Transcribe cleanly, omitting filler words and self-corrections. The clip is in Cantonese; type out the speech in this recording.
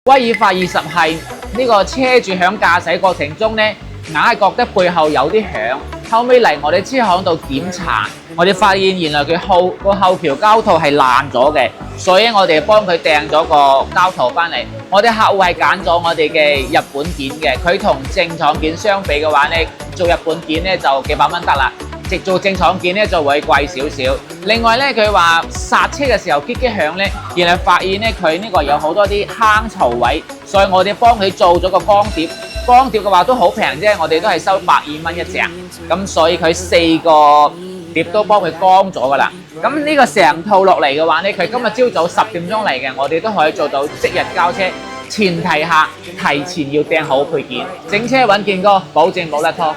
威爾法20係呢個車主響駕駛過程中咧，硬係覺得背後有啲響，後尾嚟我哋車行度檢查，我哋發現原來佢後橋膠套係爛咗嘅，所以我哋幫佢訂咗個膠套翻嚟。我哋客戶係揀咗我哋嘅日本件嘅，佢同正廠件相比嘅話咧，做日本件咧就幾百蚊得啦。直做正廠件咧就會貴少少。另外咧，佢話剎車嘅時候擊響咧，原來發現咧佢呢個有好多啲坑槽位，所以我哋幫佢做咗個光碟。光碟嘅話都好平啫，我哋都係收120蚊一隻。咁所以佢4個碟都幫佢光咗噶啦。咁呢個成套落嚟嘅話咧，佢今日朝早10點鐘嚟嘅，我哋都可以做到即日交車。前提下提前要訂好配件，整車穩健哥，保證冇甩拖。